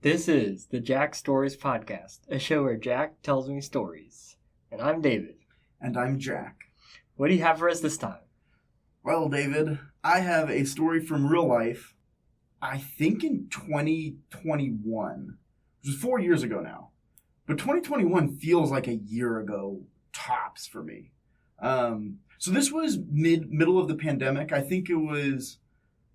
This is the Jack Stories Podcast, a show where Jack tells me stories. And I'm David. And I'm Jack. What do you have for us this time? Well, David, I have a story from real life, I think in 2021, which is 4 years ago now. But 2021 feels like a year ago tops for me. So this was middle of the pandemic. I think it was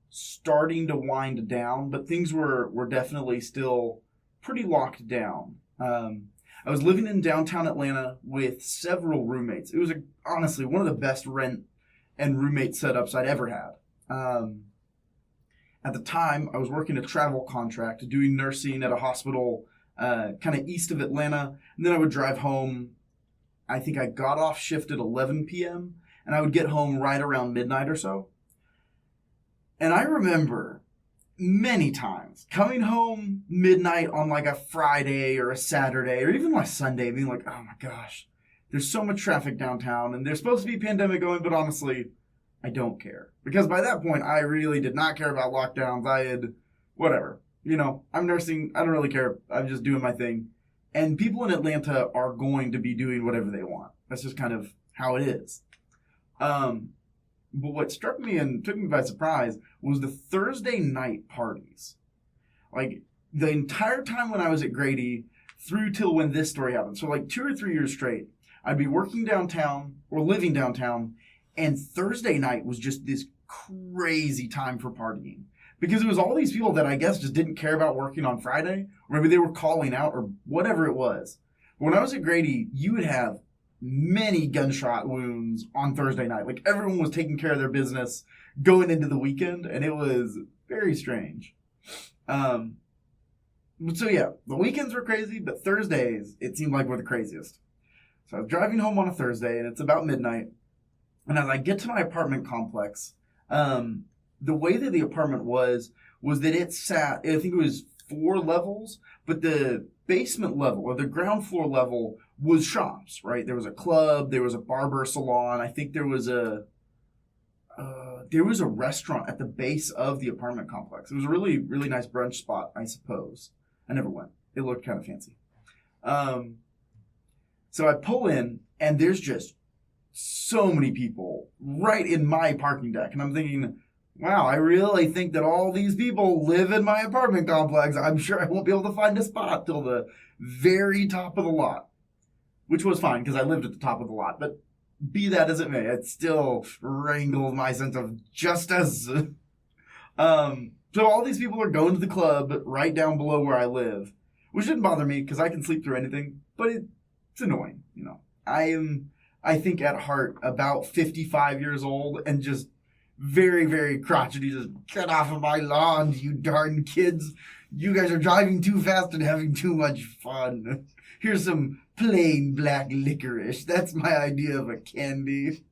starting to wind down, but things were definitely still pretty locked down. I was living in downtown Atlanta with several roommates. It was honestly one of the best rent and roommate setups I'd ever had. At the time, I was working a travel contract, doing nursing at a hospital kind of east of Atlanta, and then I would drive home. I think I got off shift at 11 p.m., and I would get home right around midnight or so. And I remember many times coming home midnight on like a Friday or a Saturday or even like Sunday being like, oh my gosh, there's so much traffic downtown and there's supposed to be a pandemic going, but honestly, I don't care. Because by that point, I really did not care about lockdowns. I had whatever. I'm nursing. I don't really care. I'm just doing my thing. And people in Atlanta are going to be doing whatever they want. That's just kind of how it is. But what struck me and took me by surprise was the Thursday night parties. Like, the entire time when I was at Grady through till when this story happened. So, like, 2 or 3 years straight, I'd be working downtown or living downtown, and Thursday night was just this crazy time for partying. Because it was all these people that I guess just didn't care about working on Friday, or maybe they were calling out or whatever it was. When I was at Grady, you would have many gunshot wounds on Thursday night. Like, everyone was taking care of their business going into the weekend, and it was very strange. So yeah, the weekends were crazy, but Thursdays, it seemed like were the craziest. So I was driving home on a Thursday, and it's about midnight, and as I get to my apartment complex, the way that the apartment was that it sat, I think it was 4 levels, but the basement level or the ground floor level was shops, right? There was a club, there was a barber salon. I think there was a restaurant at the base of the apartment complex. It was a really, really nice brunch spot, I suppose. I never went. It looked kind of fancy. So I pull in, and there's just so many people right in my parking deck. And I'm thinking, wow, I really think that all these people live in my apartment complex. I'm sure I won't be able to find a spot till the very top of the lot, which was fine because I lived at the top of the lot. But be that as it may, it still wrangled my sense of justice. So all these people are going to the club right down below where I live, which didn't bother me because I can sleep through anything, but it's annoying. I am, I think, at heart about 55 years old and just very, very crotchety. Just get off of my lawn, you darn kids. You guys are driving too fast and having too much fun. Here's some plain black licorice. That's my idea of a candy.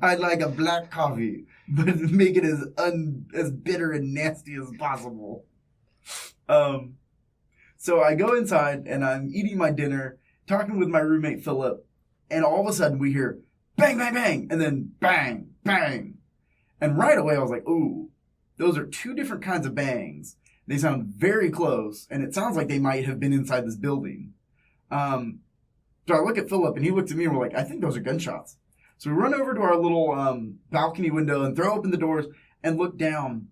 I'd like a black coffee, but make it as bitter and nasty as possible. So I go inside and I'm eating my dinner, talking with my roommate Philip, and all of a sudden we hear bang, bang, bang, and then bang, bang. And right away I was like, ooh, those are 2 different kinds of bangs. They sound very close, and it sounds like they might have been inside this building. So I look at Philip, and he looks at me, and we're like, I think those are gunshots. So we run over to our little balcony window and throw open the doors and look down,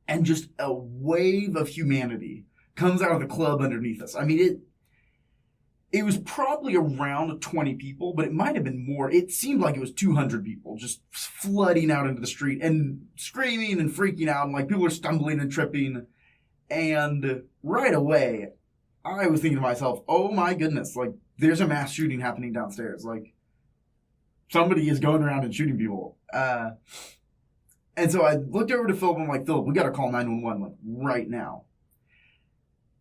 and just a wave of humanity comes out of the club underneath us. I mean, it was probably around 20 people, but it might have been more. It seemed like it was 200 people just flooding out into the street and screaming and freaking out, and like people are stumbling and tripping. And right away, I was thinking to myself, oh my goodness, like there's a mass shooting happening downstairs. Like somebody is going around and shooting people. And so I looked over to Philip and I'm like, Philip, we got to call 911 like right now.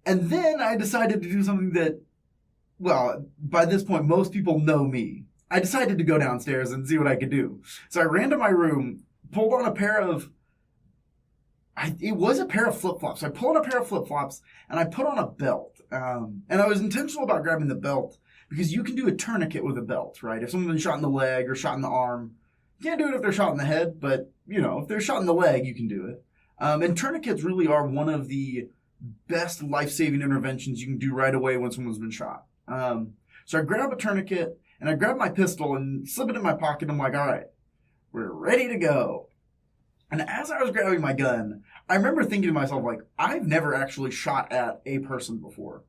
And then I decided to do something that, well, by this point, most people know me. I decided to go downstairs and see what I could do. So I ran to my room, pulled on a pair of, it was a pair of flip-flops. So I pulled on a pair of flip-flops and I put on a belt. And I was intentional about grabbing the belt because you can do a tourniquet with a belt, right? If someone's been shot in the leg or shot in the arm, you can't do it if they're shot in the head, but, if they're shot in the leg, you can do it. And tourniquets really are one of the best life-saving interventions you can do right away when someone's been shot. So I grab a tourniquet and I grab my pistol and slip it in my pocket. I'm like, all right, we're ready to go. And as I was grabbing my gun, I remember thinking to myself, like, I've never actually shot at a person before.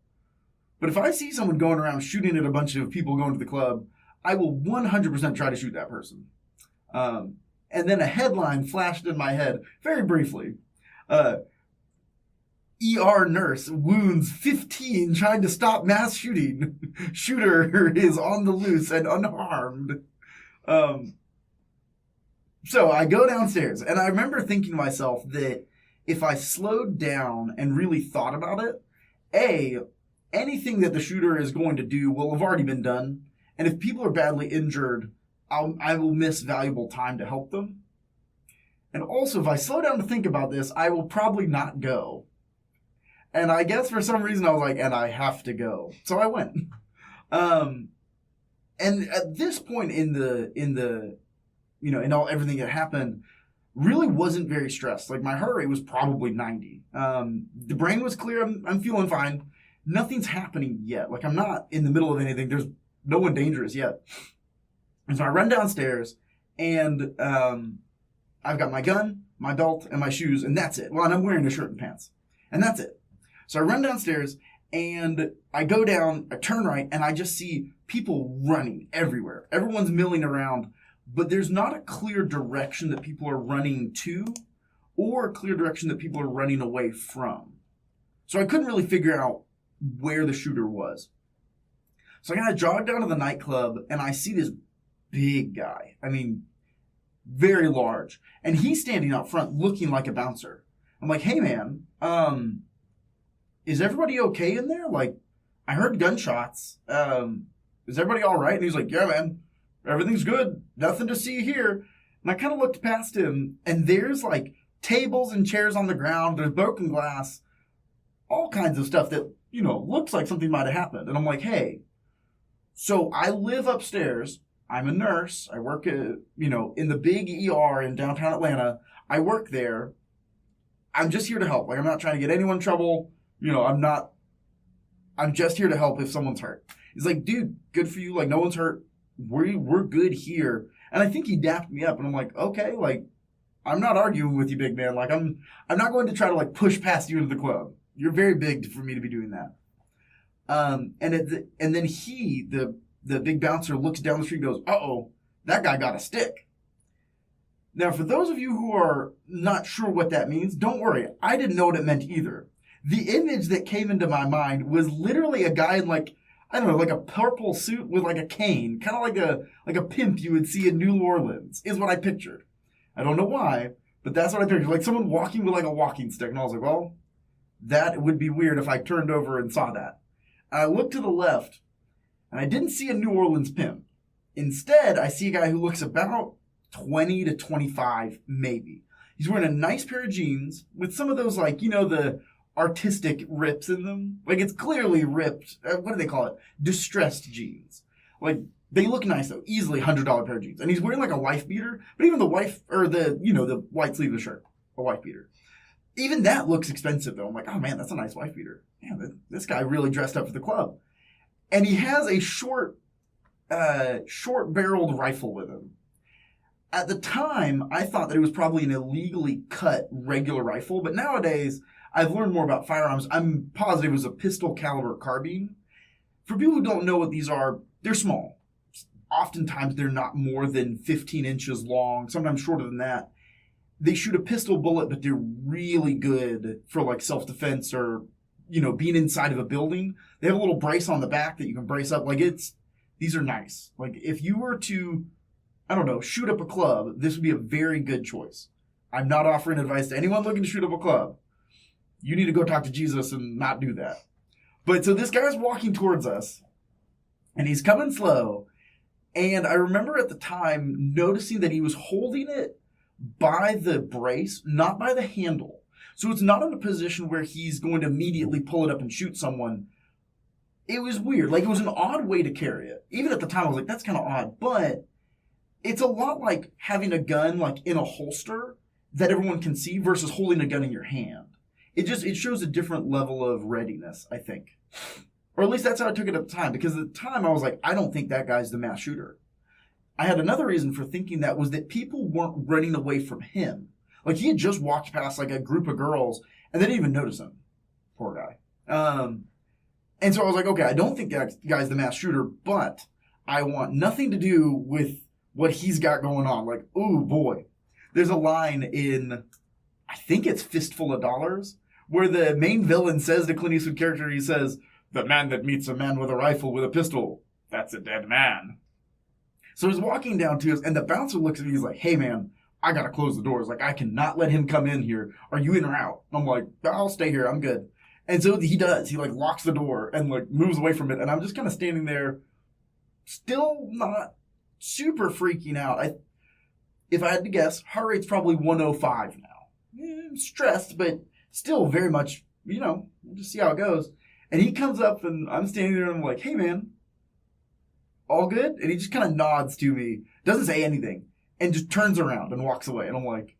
But if I see someone going around shooting at a bunch of people going to the club, I will 100% try to shoot that person. And then a headline flashed in my head very briefly. ER nurse wounds 15 trying to stop mass shooting. Shooter is on the loose and unharmed. So I go downstairs, and I remember thinking to myself that if I slowed down and really thought about it, anything that the shooter is going to do will have already been done. And if people are badly injured, I will miss valuable time to help them. And also, if I slow down to think about this, I will probably not go. And I guess for some reason I was like, and I have to go. So I went. And at this point in everything that happened, really wasn't very stressed. Like, my heart rate was probably 90. The brain was clear. I'm feeling fine. Nothing's happening yet. Like, I'm not in the middle of anything. There's no one dangerous yet. And so I run downstairs, and I've got my gun, my belt, and my shoes, and that's it. Well, and I'm wearing a shirt and pants. And that's it. So I run downstairs, and I go down, I turn right, and I just see people running everywhere. Everyone's milling around, but there's not a clear direction that people are running to or a clear direction that people are running away from. So I couldn't really figure out where the shooter was. So I kind of jog down to the nightclub, and I see this big guy. I mean, very large. And he's standing out front looking like a bouncer. I'm like, hey, man, is everybody okay in there? Like, I heard gunshots. Is everybody all right? And he's like, yeah, man, everything's good. Nothing to see here. And I kind of looked past him, and there's, like, tables and chairs on the ground. There's broken glass. All kinds of stuff that, looks like something might have happened. And I'm like, hey, so I live upstairs. I'm a nurse. I work in the big ER in downtown Atlanta. I work there. I'm just here to help. Like, I'm not trying to get anyone in trouble. I'm just here to help if someone's hurt. He's like, dude, good for you. Like, no one's hurt. We're good here. And I think he dapped me up. And I'm like, okay, like, I'm not arguing with you, big man. Like, I'm not going to try to, like, push past you into the club. You're very big for me to be doing that. And then the big bouncer, looks down the street and goes, uh-oh, that guy got a stick. Now, for those of you who are not sure what that means, don't worry. I didn't know what it meant either. The image that came into my mind was literally a guy in, like, I don't know, like a purple suit with, like, a cane, kind of like a pimp you would see in New Orleans, is what I pictured. I don't know why, but that's what I pictured. Like, someone walking with, like, a walking stick. And I was like, well, that would be weird if I turned over and saw that. And I looked to the left, and I didn't see a New Orleans pimp. Instead, I see a guy who looks about 20 to 25, maybe. He's wearing a nice pair of jeans with some of those, like, the artistic rips in them. Like, it's clearly ripped. What do they call it? Distressed jeans. Like, they look nice, though. Easily $100 pair of jeans. And he's wearing, like, a wife beater. But even the the white sleeveless shirt. A wife beater. Even that looks expensive, though. I'm like, oh, man, that's a nice wife beater. Man, this guy really dressed up for the club. And he has a short-barreled rifle with him. At the time, I thought that it was probably an illegally cut regular rifle. But nowadays, I've learned more about firearms. I'm positive it was a pistol caliber carbine. For people who don't know what these are, they're small. Oftentimes, they're not more than 15 inches long, sometimes shorter than that. They shoot a pistol bullet, but they're really good for, like, self-defense or, being inside of a building. They have a little brace on the back that you can brace up. Like, these are nice. Like, if you were to, I don't know, shoot up a club, this would be a very good choice. I'm not offering advice to anyone looking to shoot up a club. You need to go talk to Jesus and not do that. But so this guy's walking towards us, and he's coming slow. And I remember at the time noticing that he was holding it by the brace, not by the handle. So it's not in a position where he's going to immediately pull it up and shoot someone. It was weird. Like, it was an odd way to carry it. Even at the time, I was like, that's kind of odd. But it's a lot like having a gun, like, in a holster that everyone can see versus holding a gun in your hand. it shows a different level of readiness, I think. Or at least that's how I took it at the time. Because at the time I was like, I don't think that guy's the mass shooter. I had another reason for thinking that was that people weren't running away from him. Like, he had just walked past, like, a group of girls, and they didn't even notice him. Poor guy. And so I was like, okay, I don't think that guy's the mass shooter, but I want nothing to do with what he's got going on. Like, ooh, boy. There's a line in, I think it's Fistful of Dollars, where the main villain says to Clint Eastwood character, he says, "The man that meets a man with a rifle with a pistol, that's a dead man." So he's walking down to us, and the bouncer looks at me, he's like, "Hey, man, I gotta close the doors. Like, I cannot let him come in here. Are you in or out?" I'm like, "I'll stay here. I'm good." And so he does. He, like, locks the door and, like, moves away from it. And I'm just kind of standing there, still not super freaking out. If I had to guess, heart rate's probably 105 now. Stressed, but still very much, we'll just see how it goes. And he comes up, and I'm standing there, and I'm like, "Hey, man, all good?" And he just kind of nods to me, doesn't say anything, and just turns around and walks away. And I'm like,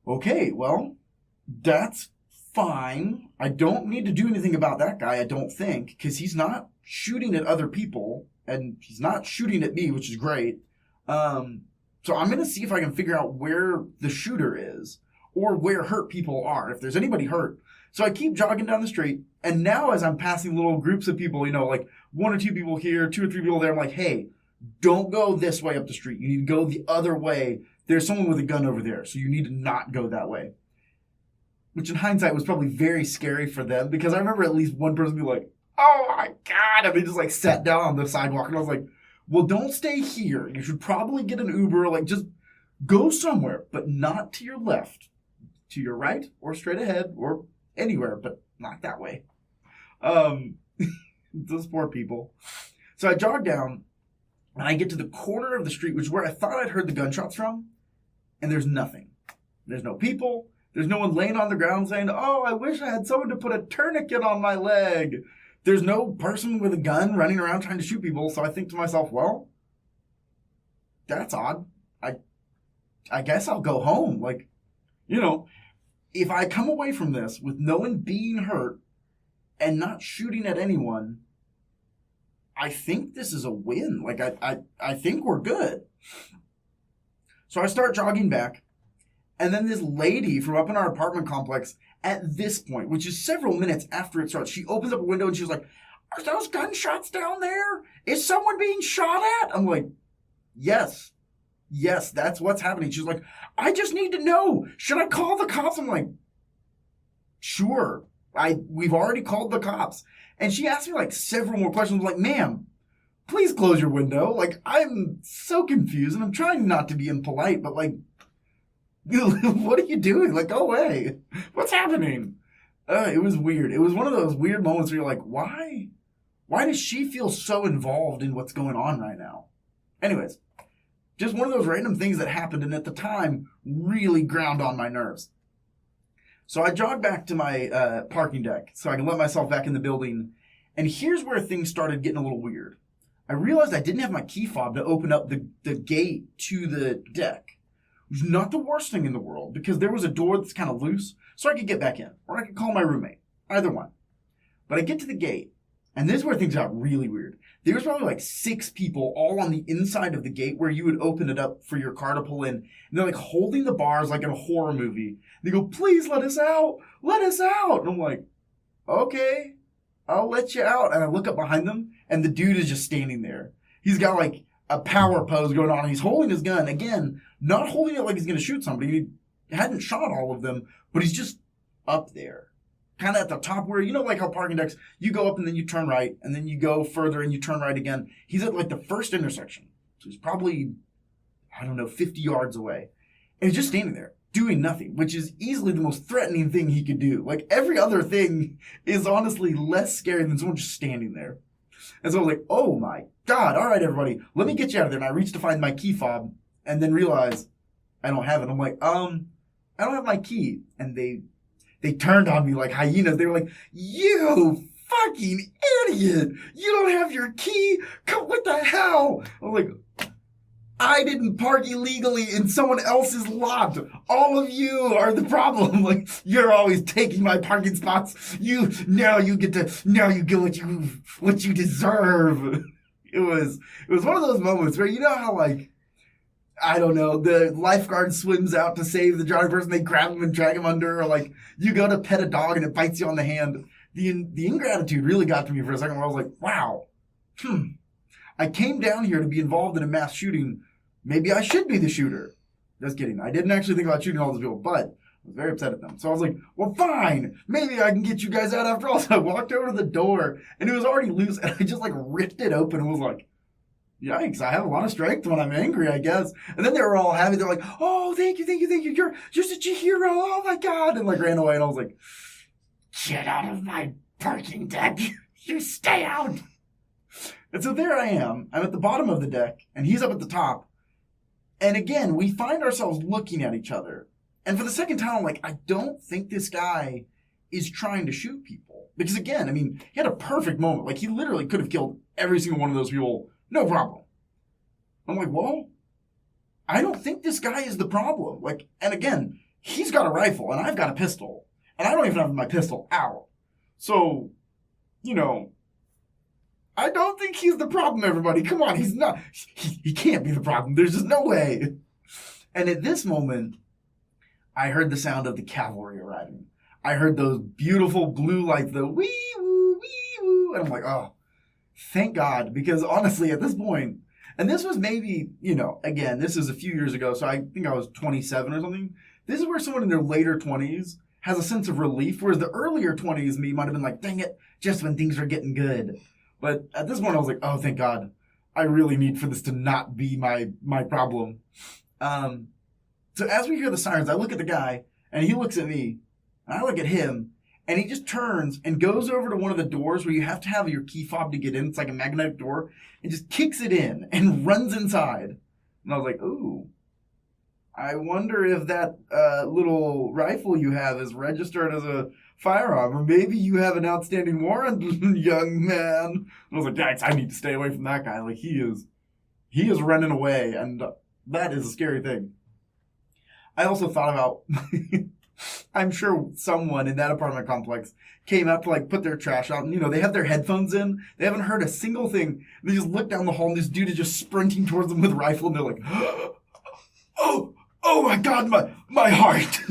okay, well, that's fine. I don't need to do anything about that guy, I don't think, because he's not shooting at other people, and he's not shooting at me, which is great. So I'm going to see if I can figure out where the shooter is, or where hurt people are, if there's anybody hurt. So I keep jogging down the street, and now as I'm passing little groups of people, like 1 or 2 people here, 2 or 3 people there, I'm like, hey, don't go this way up the street. You need to go the other way. There's someone with a gun over there, so you need to not go that way. Which in hindsight was probably very scary for them, because I remember at least one person be like, "Oh my God," and they just like sat down on the sidewalk, and I was like, well, don't stay here. You should probably get an Uber, like just go somewhere, but not to your left, to your right, or straight ahead, or anywhere, but not that way. Those poor people. So I jog down, and I get to the corner of the street, which is where I thought I'd heard the gunshots from, and there's nothing. There's no people. There's no one laying on the ground saying, "Oh, I wish I had someone to put a tourniquet on my leg." There's no person with a gun running around trying to shoot people, so I think to myself, well, that's odd. I guess I'll go home. Like, if I come away from this with no one being hurt and not shooting at anyone, I think this is a win. Like, I think we're good. So I start jogging back, and then this lady from up in our apartment complex, at this point, which is several minutes after it starts, she opens up a window and she's like, "Are those gunshots down there? Is someone being shot at?" I'm like, yes, that's what's happening. She's like, "I just need to know. Should I call the cops?" I'm like, sure. We've already called the cops. And she asked me like several more questions. I'm like, "Ma'am, please close your window." Like, I'm so confused, and I'm trying not to be impolite, but like, what are you doing? Like, go away. What's happening? It was weird. It was one of those weird moments where you're like, why does she feel so involved in what's going on right now? Anyways, just one of those random things that happened, and at the time really ground on my nerves. So I jogged back to my parking deck so I can let myself back in the building, and here's where things started getting a little weird. I realized I didn't have my key fob to open up the gate to the deck. Which is not the worst thing in the world, because there was a door that's kind of loose, so I could get back in, or I could call my roommate, either one. But I get to the gate, and this is where things got really weird. There was probably like 6 people all on the inside of the gate where you would open it up for your car to pull in, and they're like holding the bars like in a horror movie. They go, "Please let us out, let us out." And I'm like, okay, I'll let you out. And I look up behind them, and the dude is just standing there. He's got like a power pose going on, and he's holding his gun, again, not holding it like he's going to shoot somebody. He hadn't shot all of them, but he's just up there. Kind of at the top where, like how parking decks, you go up and then you turn right, and then you go further and you turn right again. He's at like the first intersection. So he's probably, 50 yards away. And he's just standing there, doing nothing, which is easily the most threatening thing he could do. Like, every other thing is honestly less scary than someone just standing there. And so I was like, oh my God, all right, everybody, let me get you out of there. And I reached to find my key fob and then realized I don't have it. I'm like, I don't have my key. And they turned on me like hyenas. They were like, "You fucking idiot. You don't have your key? What the hell?" I was like, I didn't park illegally in someone else's lot. All of you are the problem. Like, you're always taking my parking spots. Now you get what you deserve. It was one of those moments where, you know how, like, I don't know, the lifeguard swims out to save the drowning person, they grab him and drag him under, or like you go to pet a dog and it bites you on the hand. The ingratitude really got to me for a second where I was like, wow, I came down here to be involved in a mass shooting. Maybe I should be the shooter. Just kidding. I didn't actually think about shooting all those people, but I was very upset at them. So I was like, well, fine. Maybe I can get you guys out after all. So I walked over to the door, and it was already loose, and I just, like, ripped it open and was like, yikes, I have a lot of strength when I'm angry, I guess. And then they were all happy. They're like, oh, thank you. You're such a hero. Oh, my God. And, like, ran away, and I was like, get out of my parking deck. You stay out. And so there I am. I'm at the bottom of the deck, and he's up at the top. And again, we find ourselves looking at each other. And for the second time, I'm like, I don't think this guy is trying to shoot people. Because again, I mean, he had a perfect moment. Like, he literally could have killed every single one of those people. No problem. I'm like, well, I don't think this guy is the problem. Like, and again, he's got a rifle and I've got a pistol. And I don't even have my pistol out. So, you know, I don't think he's the problem, everybody. Come on, he's not. He can't be the problem. There's just no way. And at this moment, I heard the sound of the cavalry arriving. I heard those beautiful blue lights, the wee-woo, wee-woo. And I'm like, oh, thank God. Because honestly, at this point, and this was maybe, you know, again, this is a few years ago, so I think I was 27 or something. This is where someone in their later 20s has a sense of relief, whereas the earlier 20s me might have been like, dang it, just when things are getting good. But at this point, I was like, oh, thank God. I really need for this to not be my problem. So as we hear the sirens, I look at the guy, and he looks at me, and I look at him, and he just turns and goes over to one of the doors where you have to have your key fob to get in. It's like a magnetic door. And just kicks it in and runs inside. And I was like, ooh, I wonder if that little rifle you have is registered as a firearm, or maybe you have an outstanding warrant, young man. And I was like, yikes, I need to stay away from that guy. Like, he is running away, and that is a scary thing. I also thought about, I'm sure someone in that apartment complex came out to, like, put their trash out, and, you know, they have their headphones in, they haven't heard a single thing, they just look down the hall, and this dude is just sprinting towards them with a rifle, and they're like, oh my God, my heart.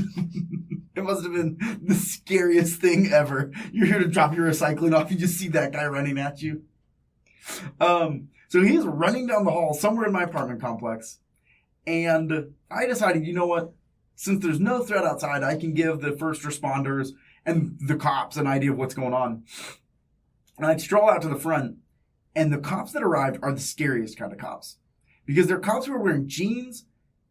It must have been the scariest thing ever. You're here to drop your recycling off, you just see that guy running at you. So he's running down the hall somewhere in my apartment complex, and I decided, you know what? Since there's no threat outside, I can give the first responders and the cops an idea of what's going on. And I'd stroll out to the front, and the cops that arrived are the scariest kind of cops. Because they're cops who are wearing jeans,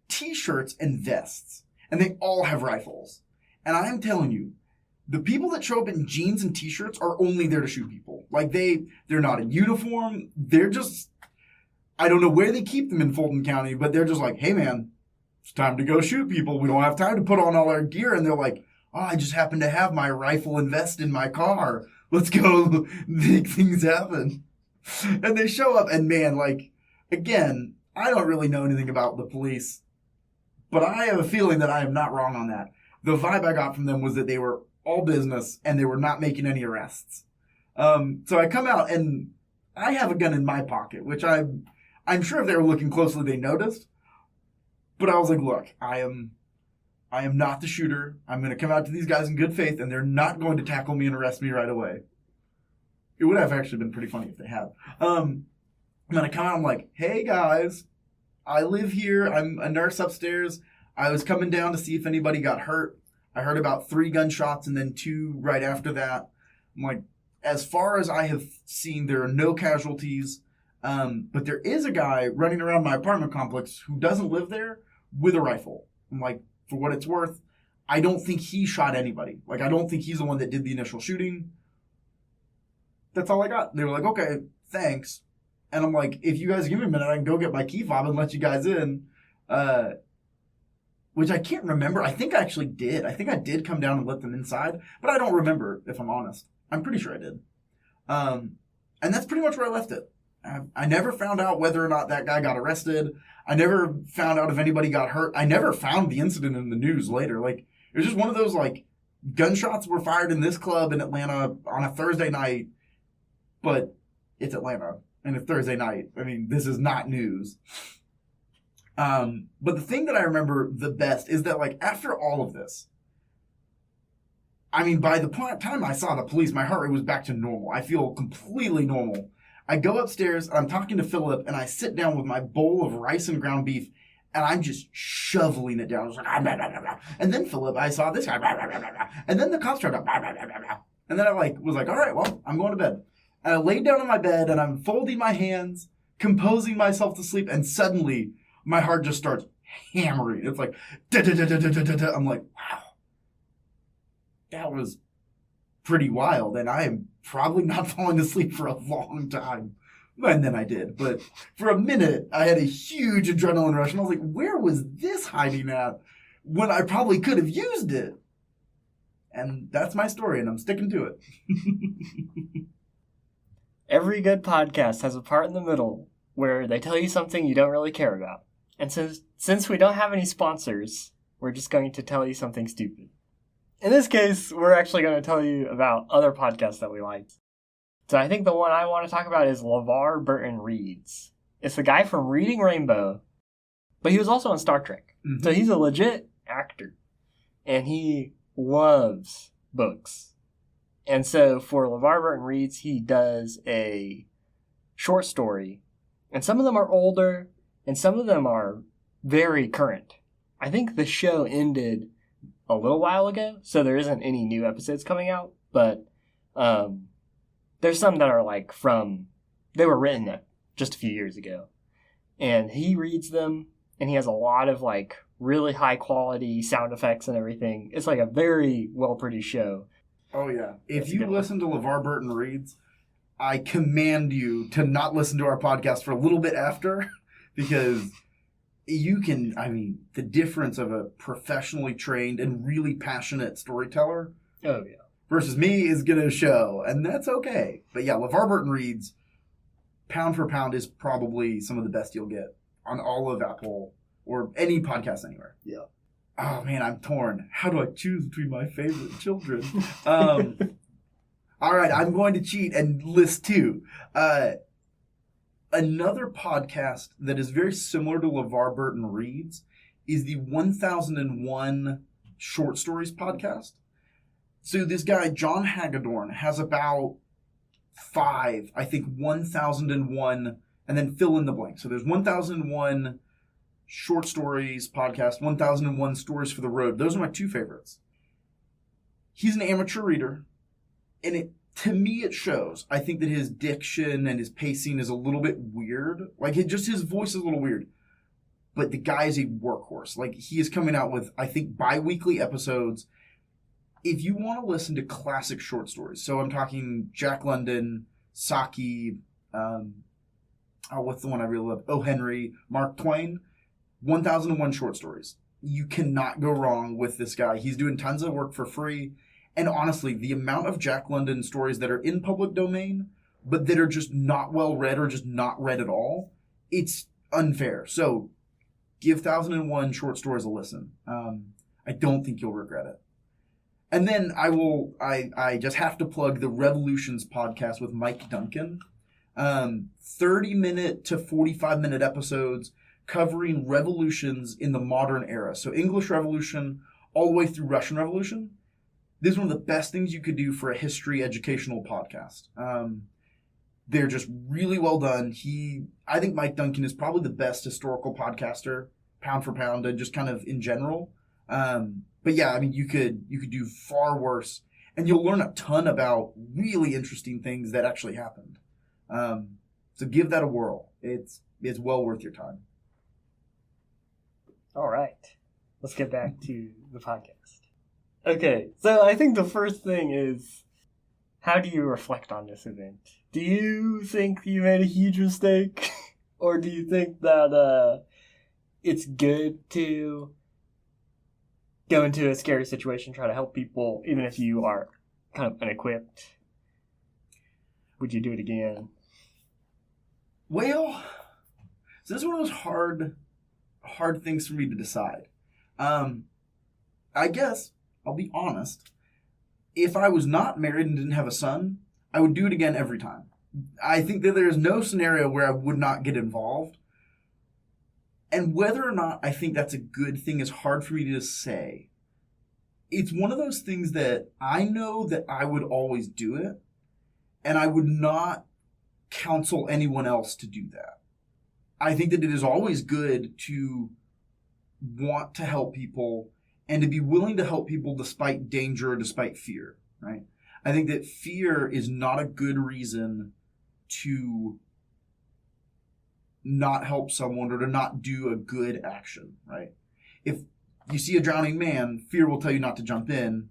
t-shirts, and vests. And they all have rifles. And I'm telling you, the people that show up in jeans and t-shirts are only there to shoot people. Like, they're not in uniform. They're just, I don't know where they keep them in Fulton County, but they're just like, hey man, it's time to go shoot people. We don't have time to put on all our gear. And they're like, oh, I just happen to have my rifle and vest in my car. Let's go make things happen. And they show up, and man, like, again, I don't really know anything about the police, but I have a feeling that I am not wrong on that. The vibe I got from them was that they were all business and they were not making any arrests. So I come out, and I have a gun in my pocket, which I'm sure if they were looking closely, they noticed. But I was like, look, I am not the shooter. I'm going to come out to these guys in good faith, and they're not going to tackle me and arrest me right away. It would have actually been pretty funny if they had. I'm going to come out, I'm like, hey guys, I live here. I'm a nurse upstairs. I was coming down to see if anybody got hurt. I heard about 3 gunshots and then 2 right after that. I'm like, as far as I have seen, there are no casualties. But there is a guy running around my apartment complex who doesn't live there with a rifle. I'm like, for what it's worth, I don't think he shot anybody. Like, I don't think he's the one that did the initial shooting. That's all I got. They were like, okay, thanks. And I'm like, if you guys give me a minute, I can go get my key fob and let you guys in. Which I can't remember. I think I actually did. I think I did come down and let them inside. But I don't remember, if I'm honest. I'm pretty sure I did. And that's pretty much where I left it. I never found out whether or not that guy got arrested. I never found out if anybody got hurt. I never found the incident in the news later. Like, it was just one of those, like, gunshots were fired in this club in Atlanta on a Thursday night, but it's Atlanta and it's Thursday night. I mean, this is not news. But the thing that I remember the best is that, like, after all of this, I mean, by the time I saw the police, my heart rate was back to normal. I feel completely normal. I go upstairs, I'm talking to Philip, and I sit down with my bowl of rice and ground beef, and I'm just shoveling it down. I was like, blah, blah, blah, blah. And then Philip, I saw this guy, blah, blah, blah, blah. And then the cops showed up, blah, blah, blah, blah. And then I was like, all right, well, I'm going to bed. And I laid down on my bed, and I'm folding my hands, composing myself to sleep, and suddenly my heart just starts hammering. It's like, da da da da da da da. I'm like, wow, that was pretty wild, and I am probably not falling asleep for a long time. And then I did, but for a minute, I had a huge adrenaline rush, and I was like, where was this hiding at when I probably could have used it? And that's my story, and I'm sticking to it. Every good podcast has a part in the middle where they tell you something you don't really care about. And since we don't have any sponsors, we're just going to tell you something stupid. In this case, we're actually going to tell you about other podcasts that we liked. So I think the one I want to talk about is LeVar Burton Reads. It's the guy from Reading Rainbow, but he was also on Star Trek. Mm-hmm. So he's a legit actor, and he loves books. And so for LeVar Burton Reads, he does a short story, and some of them are older, and some of them are very current. I think the show ended a little while ago, so there isn't any new episodes coming out, but there's some that are like they were written just a few years ago. And he reads them, and he has a lot of like really high quality sound effects and everything. It's like a very well-produced show. Oh yeah. If you listen to LeVar Burton Reads, I command you to not listen to our podcast for a little bit after, because the difference of a professionally trained and really passionate storyteller versus me is going to show, and that's okay. But yeah, LeVar Burton Reads, pound for pound, is probably some of the best you'll get on all of Apple or any podcast anywhere. Yeah. Oh man, I'm torn. How do I choose between my favorite children? All right, I'm going to cheat and list two. Another podcast that is very similar to LeVar Burton Reads is the 1001 Short Stories podcast. So this guy, John Hagedorn, has about 1001, and then fill in the blank. So there's 1001 Short Stories podcast, 1001 Stories for the Road. Those are my two favorites. He's an amateur reader, and to me, it shows. I think that his diction and his pacing is a little bit weird. Like, his voice is a little weird. But the guy is a workhorse. Like, he is coming out with, I think, bi-weekly episodes. If you want to listen to classic short stories, so I'm talking Jack London, Saki, what's the one I really love? O. Henry, Mark Twain, 1001 Short Stories. You cannot go wrong with this guy. He's doing tons of work for free. And honestly, the amount of Jack London stories that are in public domain, but that are just not well read or just not read at all, it's unfair. So give 1001 Short Stories a listen. I don't think you'll regret it. And then I just have to plug the Revolutions podcast with Mike Duncan. 30-minute to 45-minute episodes covering revolutions in the modern era. So English Revolution all the way through Russian Revolution. This is one of the best things you could do for a history educational podcast. They're just really well done. I think Mike Duncan is probably the best historical podcaster, pound for pound, and just kind of in general. But yeah, I mean, you could do far worse, and you'll learn a ton about really interesting things that actually happened. So give that a whirl. It's well worth your time. All right, let's get back to the podcast. Okay, so I think the first thing is, how do you reflect on this event? Do you think you made a huge mistake? Or do you think that it's good to go into a scary situation, try to help people, even if you are kind of unequipped? Would you do it again? Well, so this is one of those hard things for me to decide. I guess, I'll be honest, if I was not married and didn't have a son, I would do it again every time. I think that there is no scenario where I would not get involved. And whether or not I think that's a good thing is hard for me to say. It's one of those things that I know that I would always do it, and I would not counsel anyone else to do that. I think that it is always good to want to help people and to be willing to help people despite danger or despite fear, right? I think that fear is not a good reason to not help someone or to not do a good action, right? If you see a drowning man, fear will tell you not to jump in.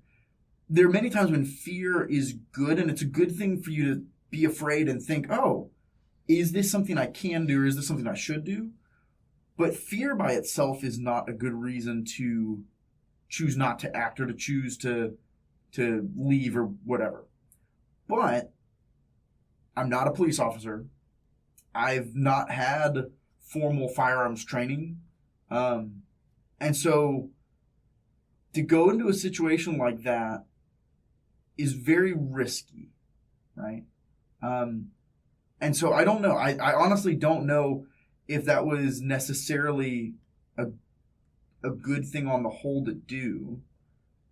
There are many times when fear is good, and it's a good thing for you to be afraid and think, oh, is this something I can do or is this something I should do? But fear by itself is not a good reason to choose not to act or to choose to leave or whatever. But I'm not a police officer. I've not had formal firearms training. And so to go into a situation like that is very risky, right? And so I don't know. I honestly don't know if that was necessarily a good thing on the whole to do.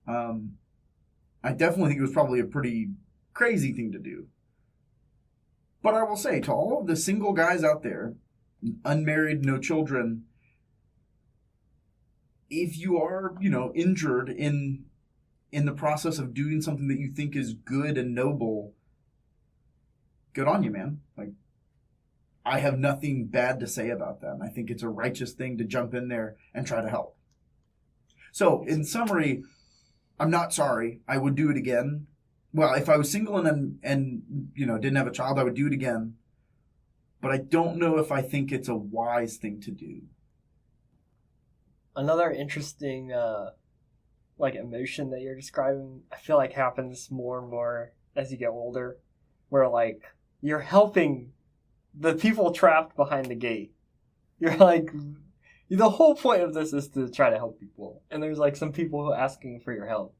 I definitely think it was probably a pretty crazy thing to do. But I will say, to all of the single guys out there, unmarried, no children, if you are, injured in the process of doing something that you think is good and noble, good on you, man. Like, I have nothing bad to say about that. And I think it's a righteous thing to jump in there and try to help. So, in summary, I'm not sorry. I would do it again. Well, if I was single and didn't have a child, I would do it again. But I don't know if I think it's a wise thing to do. Another interesting emotion that you're describing, I feel like happens more and more as you get older, where like you're helping the people trapped behind the gate. You're like, the whole point of this is to try to help people, and there's like some people who are asking for your help,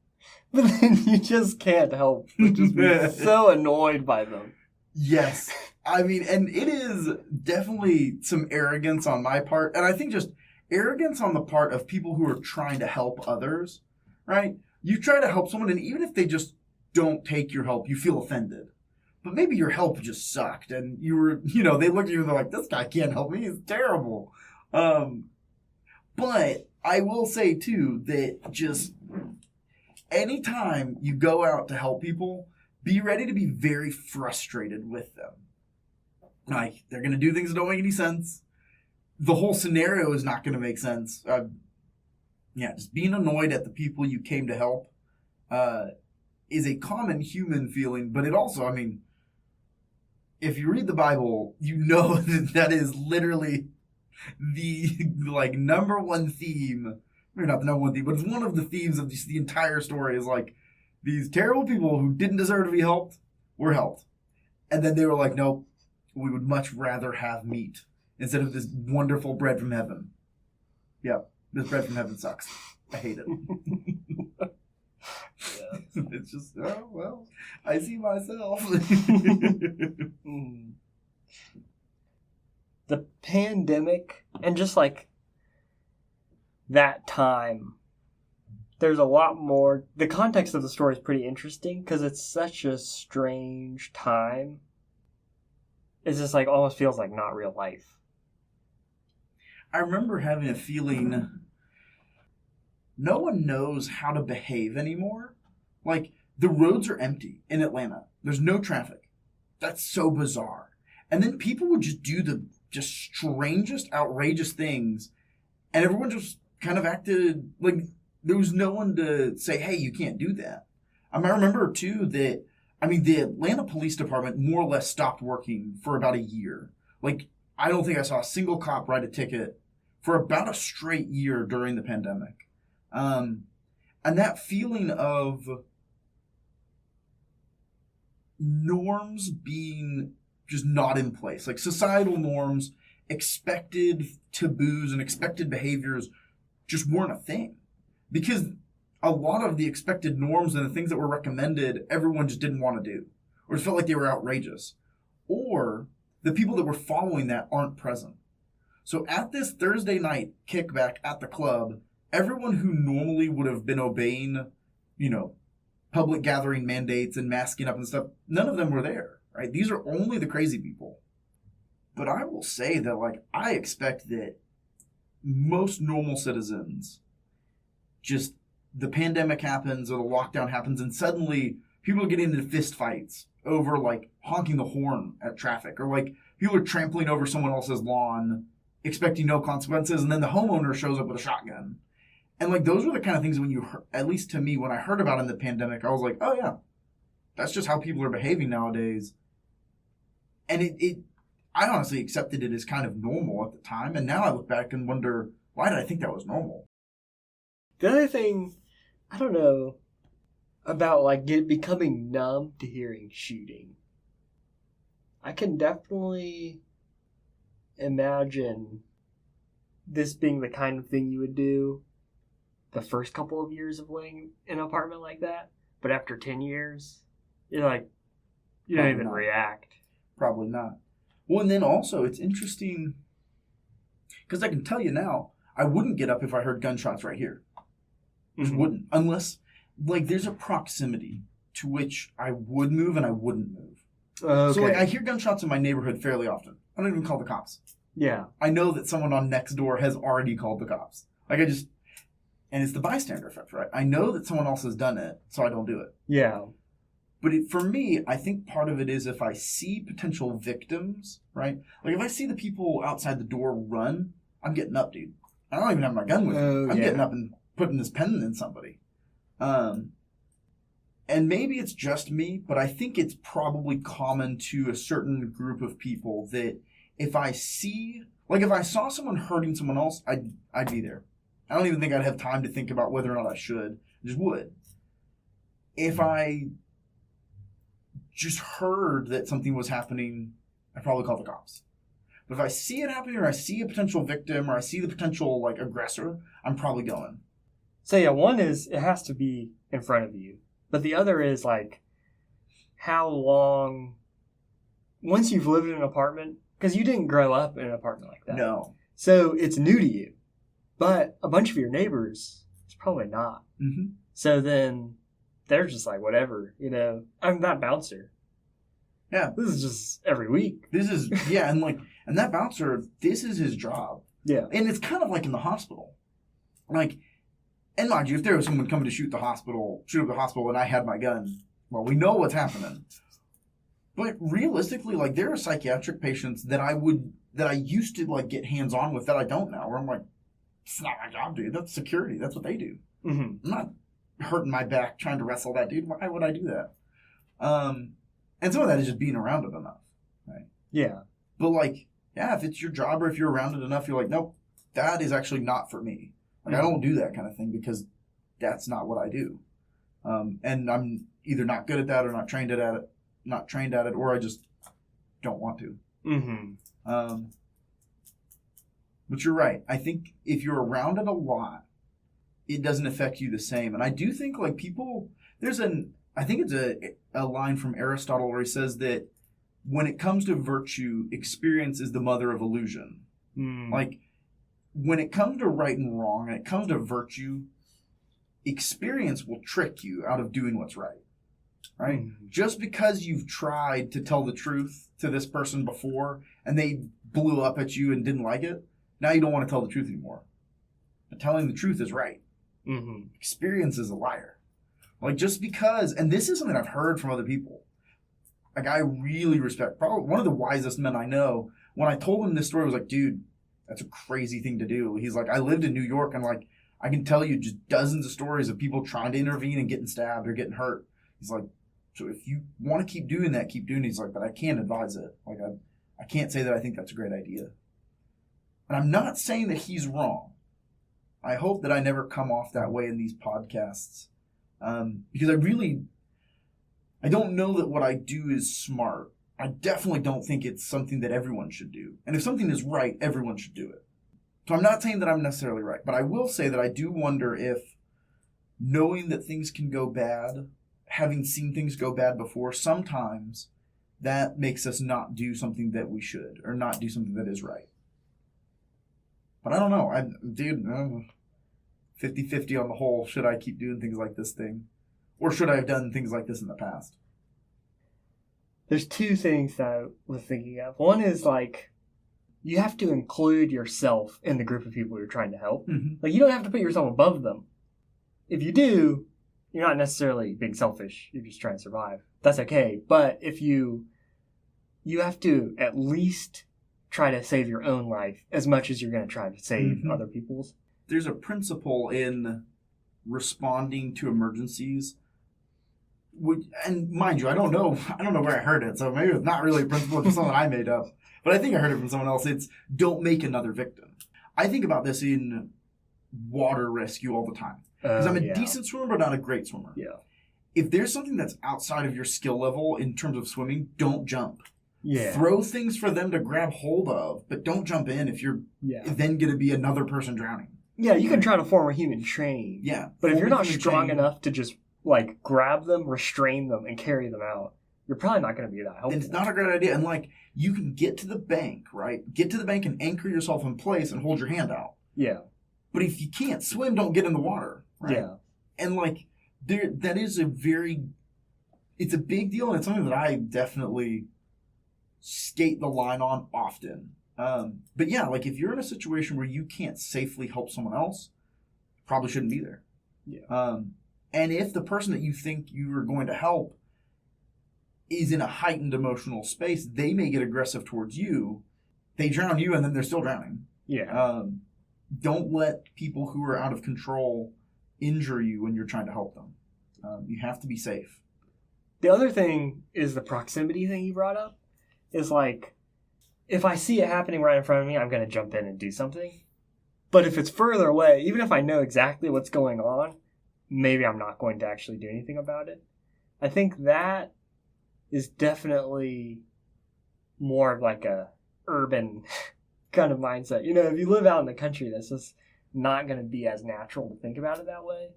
but then you just can't help but just be so annoyed by them. Yes. I mean, and it is definitely some arrogance on my part, and I think just arrogance on the part of people who are trying to help others, right? You try to help someone, and even if they just don't take your help, you feel offended. But maybe your help just sucked, and you were, they looked at you and they're like, this guy can't help me, he's terrible. But I will say, too, that just anytime you go out to help people, be ready to be very frustrated with them. Like, they're going to do things that don't make any sense. The whole scenario is not going to make sense. Just being annoyed at the people you came to help is a common human feeling, but it also, if you read the Bible, you know that is literally the number one theme. Maybe not the number one theme, but it's one of the themes of the entire story is like these terrible people who didn't deserve to be helped were helped. And then they were like, nope, we would much rather have meat instead of this wonderful bread from heaven. Yeah, this bread from heaven sucks. I hate it. Yeah. It's just, oh, well, I see myself. The pandemic and just like that time, there's a lot more. The context of the story is pretty interesting because it's such a strange time. It's just like almost feels like not real life. I remember having a feeling no one knows how to behave anymore. Like, the roads are empty in Atlanta. There's no traffic. That's so bizarre. And then people would just do the just strangest, outrageous things, and everyone just kind of acted like there was no one to say, hey, you can't do that. I remember, too, that, the Atlanta Police Department more or less stopped working for about a year. Like, I don't think I saw a single cop write a ticket for about a straight year during the pandemic. And that feeling of norms being just not in place. Like societal norms, expected taboos, and expected behaviors just weren't a thing. Because a lot of the expected norms and the things that were recommended, everyone just didn't want to do. Or just felt like they were outrageous. Or the people that were following that aren't present. So at this Thursday night kickback at the club, everyone who normally would have been obeying, public gathering mandates and masking up and stuff, none of them were there, right? These are only the crazy people. But I will say that, I expect that most normal citizens, just the pandemic happens or the lockdown happens and suddenly people are getting into fist fights over, honking the horn at traffic, or, people are trampling over someone else's lawn expecting no consequences, and then the homeowner shows up with a shotgun. And, those were the kind of things when you heard, at least to me, when I heard about it in the pandemic, I was like, oh, yeah, that's just how people are behaving nowadays. And I honestly accepted it as kind of normal at the time, and now I look back and wonder, why did I think that was normal? The other thing, I don't know, about, becoming numb to hearing shooting. I can definitely imagine this being the kind of thing you would do the first couple of years of living in an apartment like that, but after 10 years, you're like, you don't even react. Probably not. Well, and then also, it's interesting, because I can tell you now, I wouldn't get up if I heard gunshots right here. Just wouldn't. Unless, there's a proximity to which I would move and I wouldn't move. Okay. So, I hear gunshots in my neighborhood fairly often. I don't even call the cops. Yeah. I know that someone on next door has already called the cops. And it's the bystander effect, right? I know that someone else has done it, so I don't do it. Yeah. But for me, I think part of it is if I see potential victims, right? If I see the people outside the door run, I'm getting up, dude. I don't even have my gun with me. I'm getting up and putting this pen in somebody. And maybe it's just me, but I think it's probably common to a certain group of people that if I saw someone hurting someone else, I'd be there. I don't even think I'd have time to think about whether or not I should. I just would. If I just heard that something was happening, I'd probably call the cops. But if I see it happening, or I see a potential victim, or I see the potential, aggressor, I'm probably going. So, yeah, one is it has to be in front of you. But the other is, how long, once you've lived in an apartment, because you didn't grow up in an apartment like that. No. So it's new to you. But a bunch of your neighbors, it's probably not. Mm-hmm. So then they're just whatever, I'm that bouncer. Yeah. This is just every week. This is, yeah, and that bouncer, this is his job. Yeah. And it's kind of like in the hospital. And mind you, if there was someone coming to shoot up the hospital, and I had my gun, well, we know what's happening. But realistically, there are psychiatric patients that I used to, get hands-on with that I don't now, where I'm like, it's not my job, dude. That's security. That's what they do. Mm-hmm. I'm not hurting my back trying to wrestle that dude. Why would I do that? And some of that is just being around it enough, right? Yeah. But, if it's your job or if you're around it enough, you're like, nope, that is actually not for me. I don't do that kind of thing because that's not what I do. And I'm either not good at that or not trained at it, or I just don't want to. Mm-hmm. But you're right. I think if you're around it a lot, it doesn't affect you the same. And I do think people, I think it's a line from Aristotle where he says that when it comes to virtue, experience is the mother of illusion. Mm. When it comes to right and wrong, and it comes to virtue, experience will trick you out of doing what's right. Right? Mm-hmm. Just because you've tried to tell the truth to this person before and they blew up at you and didn't like it, now you don't want to tell the truth anymore. But telling the truth is right. Mm-hmm. Experience is a liar. Just because, and this is something I've heard from other people. I really respect, probably one of the wisest men I know. When I told him this story, I was like, dude, that's a crazy thing to do. He's like, I lived in New York and I can tell you just dozens of stories of people trying to intervene and getting stabbed or getting hurt. He's like, so if you want to keep doing that, keep doing it. He's like, but I can't advise it. I can't say that I think that's a great idea. And I'm not saying that he's wrong. I hope that I never come off that way in these podcasts. Because I don't know that what I do is smart. I definitely don't think it's something that everyone should do. And if something is right, everyone should do it. So I'm not saying that I'm necessarily right, but I will say that I do wonder if knowing that things can go bad, having seen things go bad before, sometimes that makes us not do something that we should, or not do something that is right. But I don't know. 50-50 on the whole. Should I keep doing things like this thing? Or should I have done things like this in the past? There's two things that I was thinking of. One is like, you have to include yourself in the group of people you're trying to help. Mm-hmm. Like, you don't have to put yourself above them. If you do, you're not necessarily being selfish. You're just trying to survive. That's okay. But if you have to at least try to save your own life as much as you're going to try to save other people's. There's a principle in responding to emergencies. And mind you, I don't know where I heard it, so maybe it's not really a principle, it's something I made up. But I think I heard it from someone else. It's don't make another victim. I think about this in water rescue all the time. Because I'm a decent swimmer, but not a great swimmer. Yeah. If there's something that's outside of your skill level in terms of swimming, don't jump. Yeah. Throw things for them to grab hold of, but don't jump in if you're then going to be another person drowning. Yeah, you can try to form a human chain. Yeah. But if you're not strong enough to just, like, grab them, restrain them, and carry them out, you're probably not going to be that helpful. And it's not a great idea. And, like, you can get to the bank, right? Get to the bank and anchor yourself in place and hold your hand out. Yeah. But if you can't swim, don't get in the water, right? Yeah. And, like, that is it's a big deal, and it's something that I definitely skate the line on often. But yeah, like, if you're in a situation where you can't safely help someone else, probably shouldn't be there. Yeah. And if the person that you think you are going to help is in a heightened emotional space, they may get aggressive towards you. They drown you, and then they're still drowning. Yeah. Don't let people who are out of control injure you when you're trying to help them. You have to be safe. The other thing is the proximity thing you brought up. Is like, if I see it happening right in front of me, I'm going to jump in and do something. But if it's further away, even if I know exactly what's going on, maybe I'm not going to actually do anything about it. I think that is definitely more of like a urban kind of mindset. You know, if you live out in the country, that's just not going to be as natural to think about it that way.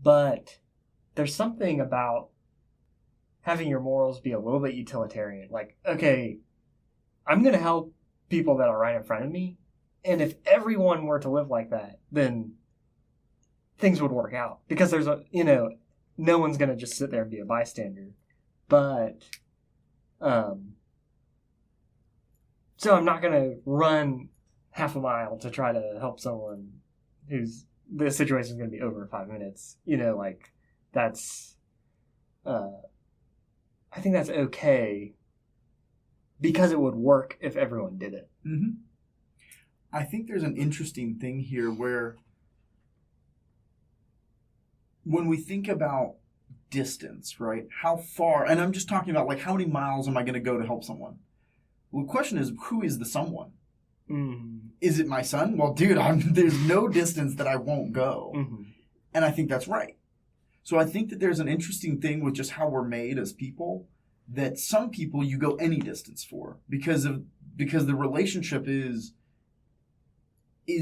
But there's something about having your morals be a little bit utilitarian. Like, okay, I'm going to help people that are right in front of me. And if everyone were to live like that, then things would work out. Because there's no one's going to just sit there and be a bystander. But, so I'm not going to run half a mile to try to help someone who's, the situation is going to be over in 5 minutes. You know, like, that's, I think that's okay because it would work if everyone did it. Mm-hmm. I think there's an interesting thing here where when we think about distance, right? How far, and I'm just talking about like how many miles am I going to go to help someone? Well, the question is, who is the someone? Is it my son? Well, dude, there's no distance that I won't go. Mm-hmm. And I think that's right. So I think that there's an interesting thing with just how we're made as people, that some people you go any distance for because the relationship is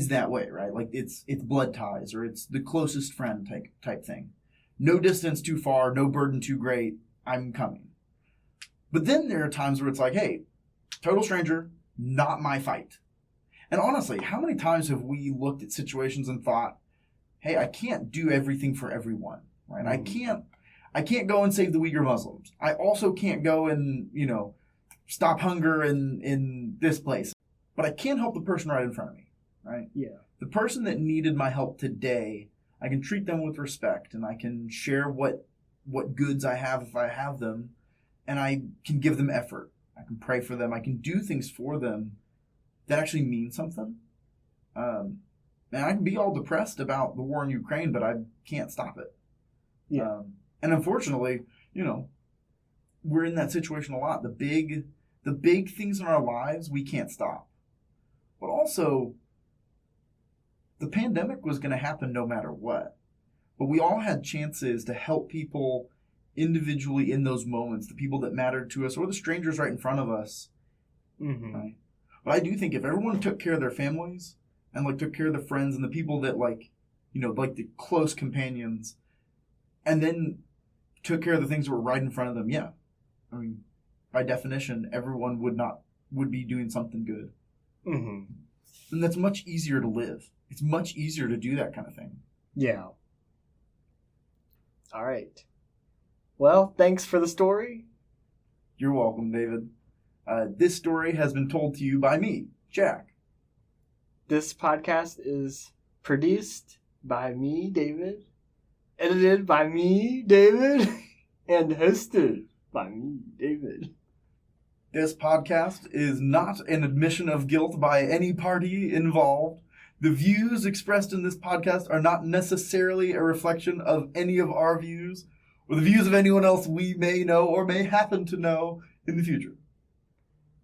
that way, right? Like it's blood ties, or it's the closest friend type thing. No distance too far, no burden too great, I'm coming. But then there are times where it's like, hey, total stranger, not my fight. And honestly, how many times have we looked at situations and thought, hey, I can't do everything for everyone, right? Mm-hmm. I can't go and save the Uyghur Muslims. I also can't go and, stop hunger in this place. But I can help the person right in front of me, right? Yeah. The person that needed my help today, I can treat them with respect, and I can share what goods I have if I have them, and I can give them effort. I can pray for them. I can do things for them that actually mean something. And I can be all depressed about the war in Ukraine, but I can't stop it. Yeah. And unfortunately, we're in that situation a lot. The big things in our lives we can't stop. But also, the pandemic was going to happen no matter what. But we all had chances to help people individually in those moments, the people that mattered to us or the strangers right in front of us. Mm-hmm. Right? But I do think if everyone took care of their families and like took care of their friends and the people that like, you know, like the close companions, and then took care of the things that were right in front of them, yeah. I mean, by definition, everyone would be doing something good. Mm-hmm. And that's much easier to live. It's much easier to do that kind of thing. Yeah. All right. Well, thanks for the story. You're welcome, David. This story has been told to you by me, Jack. This podcast is produced by me, David, edited by me, David, and hosted by me, David. This podcast is not an admission of guilt by any party involved. The views expressed in this podcast are not necessarily a reflection of any of our views or the views of anyone else we may know or may happen to know in the future.